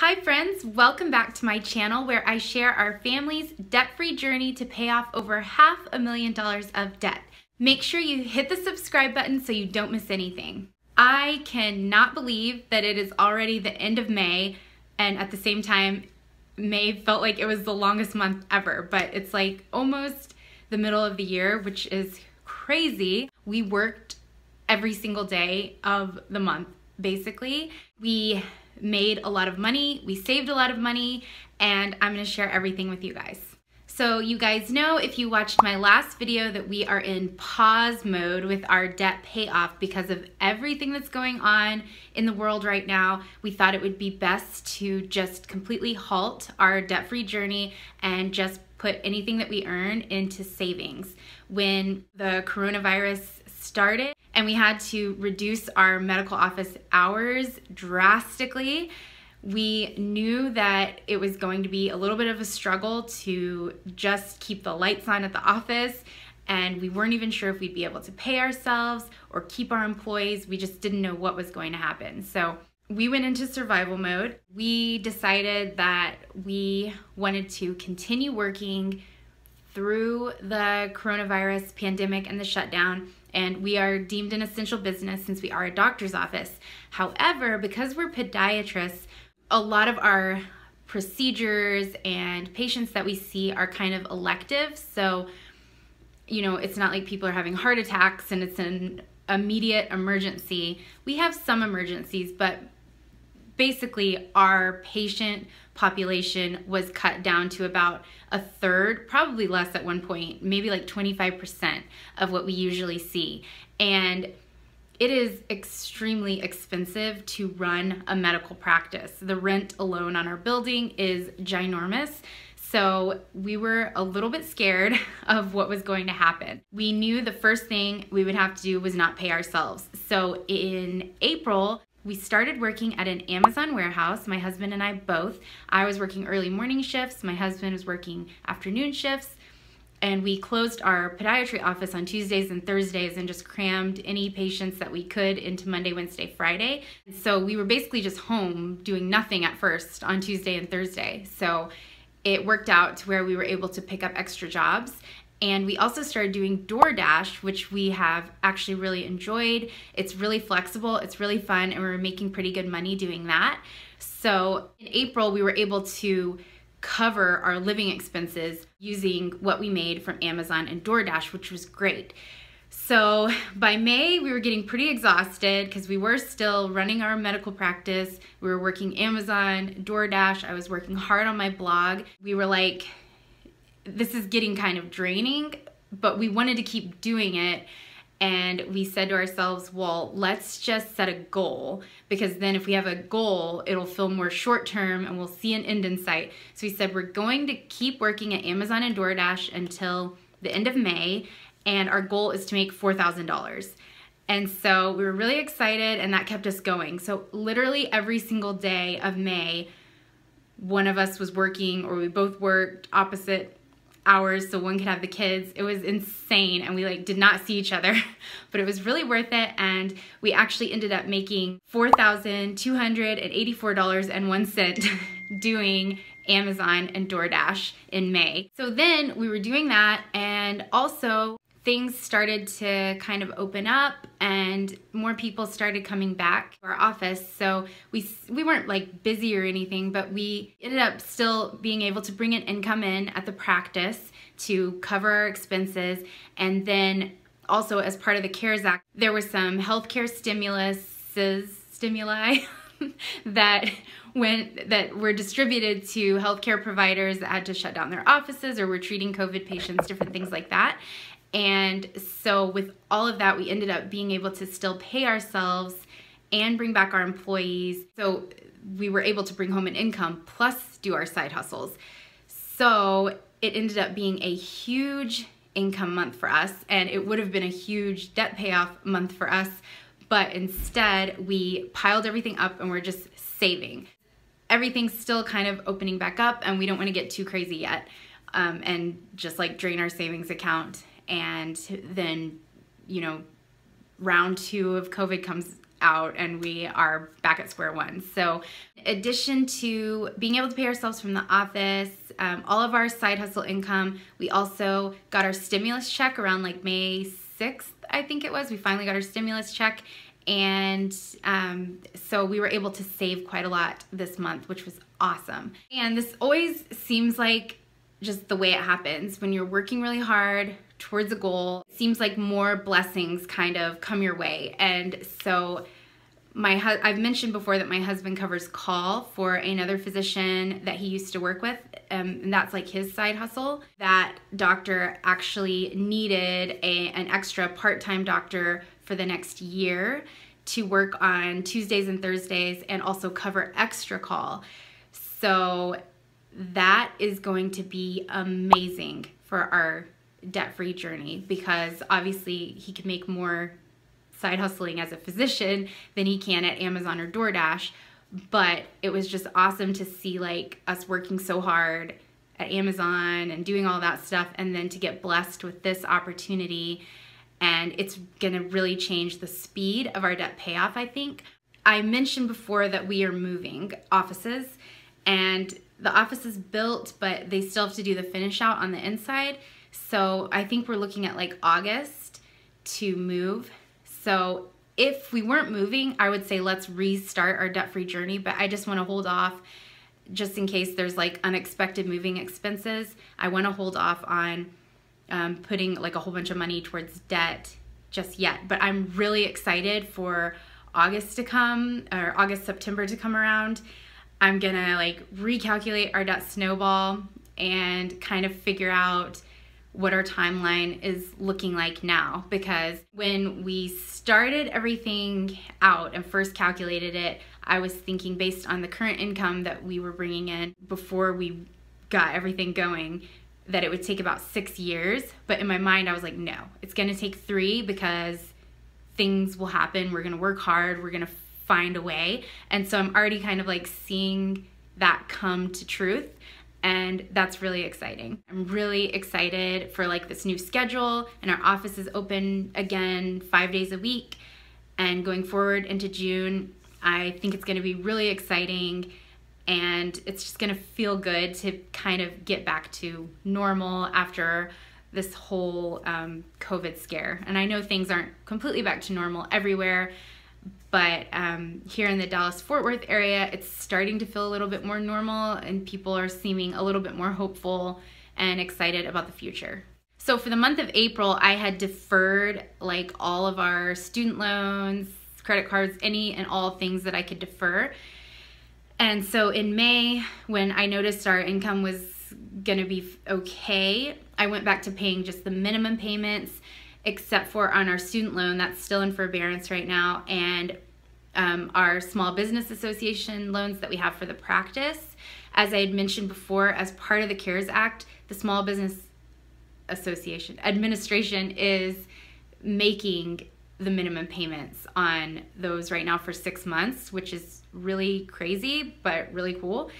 Hi friends, welcome back to my channel where I share our family's debt-free journey to pay off over $500,000 of debt. Make sure you hit the subscribe button so you don't miss anything. I cannot believe that it is already the end of May, and at the same time, May felt like it was the longest month ever, but it's like almost the middle of the year, which is crazy. We worked every single day of the month, basically. We made a lot of money, we saved a lot of money, and I'm gonna share everything with you guys. So you guys know, if you watched my last video, that we are in pause mode with our debt payoff because of everything that's going on in the world right now. We thought it would be best to just completely halt our debt-free journey and just put anything that we earn into savings. When the coronavirus started and we had to reduce our medical office hours drastically, we knew that it was going to be a little bit of a struggle to just keep the lights on at the office, and we weren't even sure if we'd be able to pay ourselves or keep our employees. We just didn't know what was going to happen. So we went into survival mode. We decided that we wanted to continue working through the coronavirus pandemic and the shutdown, and we are deemed an essential business since we are a doctor's office. However, because we're podiatrists, a lot of our procedures and patients that we see are kind of elective. So, you know, it's not like people are having heart attacks and it's an immediate emergency. We have some emergencies, but basically our patient population was cut down to about a third, probably less at one point, maybe like 25% of what we usually see. And it is extremely expensive to run a medical practice. The rent alone on our building is ginormous. So we were a little bit scared of what was going to happen. We knew the first thing we would have to do was not pay ourselves. So in April, we started working at an Amazon warehouse, my husband and I both. I was working early morning shifts, my husband was working afternoon shifts, and we closed our podiatry office on Tuesdays and Thursdays and just crammed any patients that we could into Monday, Wednesday, Friday. So we were basically just home doing nothing at first on Tuesday and Thursday. So it worked out to where we were able to pick up extra jobs. And we also started doing DoorDash, which we have actually really enjoyed. It's really flexible, it's really fun, and we were making pretty good money doing that. So in April, we were able to cover our living expenses using what we made from Amazon and DoorDash, which was great. So by May, we were getting pretty exhausted because we were still running our medical practice. We were working Amazon, DoorDash. I was working hard on my blog. We were like, this is getting kind of draining, but we wanted to keep doing it. And we said to ourselves, well, let's just set a goal, because then if we have a goal, it'll feel more short term and we'll see an end in sight. So we said we're going to keep working at Amazon and DoorDash until the end of May, and our goal is to make $4,000. And so we were really excited, and that kept us going. So literally every single day of May, one of us was working, or we both worked opposite hours so one could have the kids. It was insane, and we like did not see each other, but it was really worth it. And we actually ended up making $4,284.01 doing Amazon and DoorDash in May. So then we were doing that, and also things started to kind of open up and more people started coming back to our office. So we weren't like busy or anything, but we ended up still being able to bring an income in at the practice to cover our expenses. And then also, as part of the CARES Act, there were some healthcare stimuli that were distributed to healthcare providers that had to shut down their offices or were treating COVID patients, different things like that. And so with all of that, we ended up being able to still pay ourselves and bring back our employees. So we were able to bring home an income plus do our side hustles. So it ended up being a huge income month for us, and it would have been a huge debt payoff month for us, but instead we piled everything up and we're just saving. Everything's still kind of opening back up, and we don't want to get too crazy yet and just like drain our savings account. And then, you know, round 2 of COVID comes out and we are back at square one. So in addition to being able to pay ourselves from the office, all of our side hustle income, we also got our stimulus check around like May 6th, I think it was. We finally got our stimulus check. And so we were able to save quite a lot this month, which was awesome. And this always seems like just the way it happens. When you're working really hard towards a goal, it seems like more blessings kind of come your way. And so I've mentioned before that my husband covers call for another physician that he used to work with, and that's like his side hustle. That doctor actually needed an extra part-time doctor for the next year to work on Tuesdays and Thursdays and also cover extra call. So that is going to be amazing for our debt-free journey, because obviously he can make more side hustling as a physician than he can at Amazon or DoorDash. But it was just awesome to see like us working so hard at Amazon and doing all that stuff, and then to get blessed with this opportunity. And it's gonna really change the speed of our debt payoff, I think. I mentioned before that we are moving offices, and the office is built, but they still have to do the finish out on the inside. So I think we're looking at like August to move. So if we weren't moving, I would say let's restart our debt-free journey, but I just want to hold off just in case there's like unexpected moving expenses. I want to hold off on putting like a whole bunch of money towards debt just yet. But I'm really excited for August to come, or August, September to come around. I'm gonna like recalculate our debt snowball and kind of figure out what our timeline is looking like now, because when we started everything out and first calculated it, I was thinking based on the current income that we were bringing in before we got everything going, that it would take about 6 years. But in my mind, I was like, no, it's gonna take 3, because things will happen. We're gonna work hard, we're gonna find a way. And so I'm already kind of like seeing that come to truth. And that's really exciting. I'm really excited for like this new schedule, and our office is open again 5 days a week. And going forward into June, I think it's gonna be really exciting, and it's just gonna feel good to kind of get back to normal after this whole COVID scare. And I know things aren't completely back to normal everywhere, but here in the Dallas-Fort Worth area, it's starting to feel a little bit more normal, and people are seeming a little bit more hopeful and excited about the future. So for the month of April, I had deferred like all of our student loans, credit cards, any and all things that I could defer. And so in May, when I noticed our income was gonna be okay, I went back to paying just the minimum payments, except for on our student loan that's still in forbearance right now, and our small business association loans that we have for the practice. As I had mentioned before, as part of the CARES Act, the Small Business Association Administration is making the minimum payments on those right now for 6 months, which is really crazy, but really cool.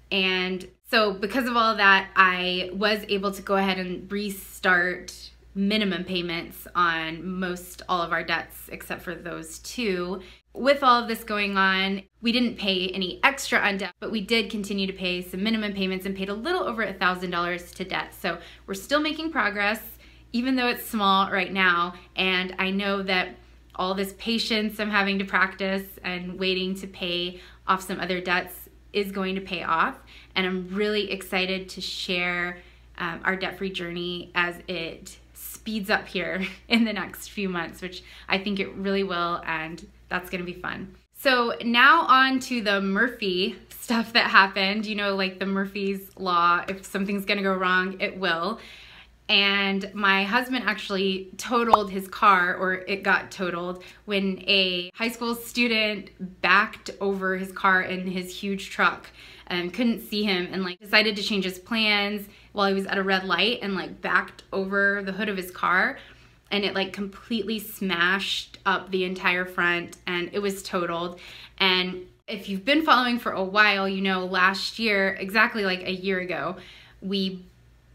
And so because of all of that, I was able to go ahead and restart minimum payments on most all of our debts except for those 2. With all of this going on, we didn't pay any extra on debt, but we did continue to pay some minimum payments and paid a little over $1,000 to debt. So we're still making progress, even though it's small right now. And I know that all this patience I'm having to practice and waiting to pay off some other debts is going to pay off. And I'm really excited to share our debt-free journey as it speeds up here in the next few months, which I think it really will, and that's gonna be fun. So now on to the Murphy stuff that happened. You know, like the Murphy's Law, if something's gonna go wrong, it will. And my husband actually totaled his car, or it got totaled, when a high school student backed over his car in his huge truck and couldn't see him, and like decided to change his plans while he was at a red light, and like backed over the hood of his car, and it like completely smashed up the entire front, and it was totaled. And if you've been following for a while, you know last year, exactly like a year ago, we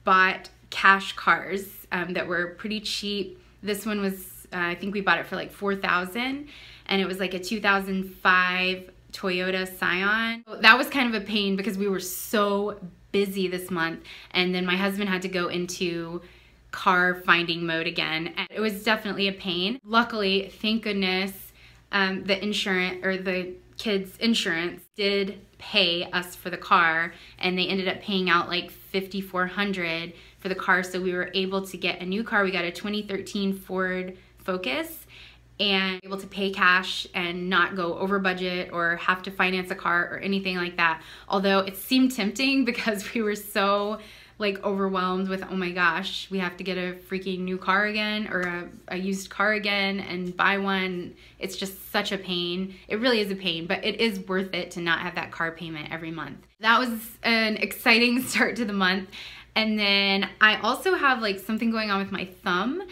bought cash cars that were pretty cheap. This one was, I think we bought it for like $4,000. and it was like a 2005 Toyota Scion. That was kind of a pain because we were so busy this month, and then my husband had to go into car finding mode again, and it was definitely a pain. Luckily, thank goodness, the insurance, or the kids' insurance, did pay us for the car, and they ended up paying out like $5,400 for the car, so we were able to get a new car. We got a 2013 Ford Focus, and able to pay cash and not go over budget or have to finance a car or anything like that. Although it seemed tempting because we were so like overwhelmed with, oh my gosh, we have to get a freaking new car again, or a used car again and buy one. It's just such a pain. It really is a pain, but it is worth it to not have that car payment every month. That was an exciting start to the month. And then I also have like something going on with my thumb,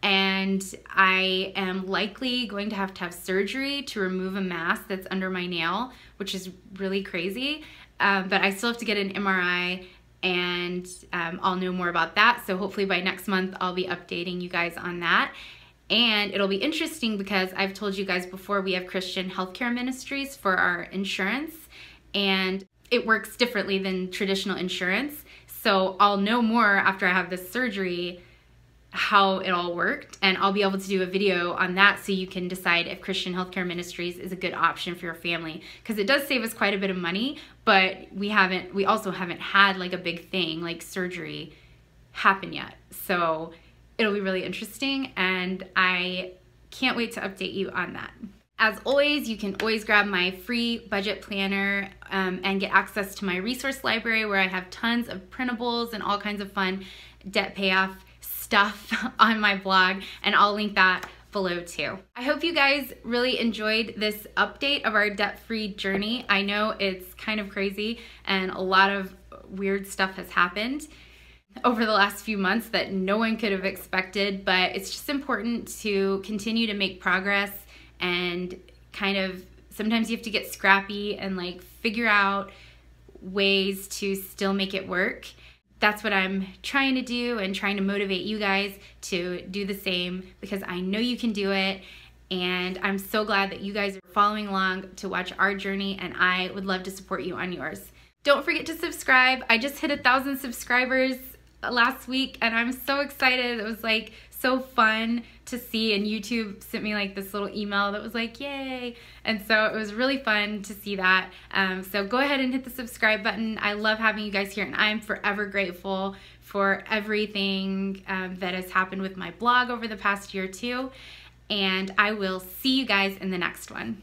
and I am likely going to have surgery to remove a mass that's under my nail, which is really crazy. But I still have to get an MRI, and I'll know more about that. So hopefully by next month, I'll be updating you guys on that. And it'll be interesting because I've told you guys before, we have Christian healthcare ministries for our insurance, and it works differently than traditional insurance. So I'll know more after I have this surgery how it all worked, and I'll be able to do a video on that so you can decide if Christian healthcare ministries is a good option for your family, because it does save us quite a bit of money, but we also haven't had like a big thing like surgery happen yet. So it'll be really interesting, and I can't wait to update you on that. As always, you can always grab my free budget planner and get access to my resource library, where I have tons of printables and all kinds of fun debt payoff stuff on my blog, and I'll link that below too. I hope you guys really enjoyed this update of our debt-free journey. I know it's kind of crazy, and a lot of weird stuff has happened over the last few months that no one could have expected, but it's just important to continue to make progress, and kind of sometimes you have to get scrappy and like figure out ways to still make it work. That's what I'm trying to do, and trying to motivate you guys to do the same, because I know you can do it, and I'm so glad that you guys are following along to watch our journey, and I would love to support you on yours. Don't forget to subscribe. I just hit 1,000 subscribers last week, and I'm so excited. It was like so fun to see, and YouTube sent me like this little email that was like, yay. And so it was really fun to see that. So go ahead and hit the subscribe button. I love having you guys here, and I'm forever grateful for everything that has happened with my blog over the past year too. And I will see you guys in the next one.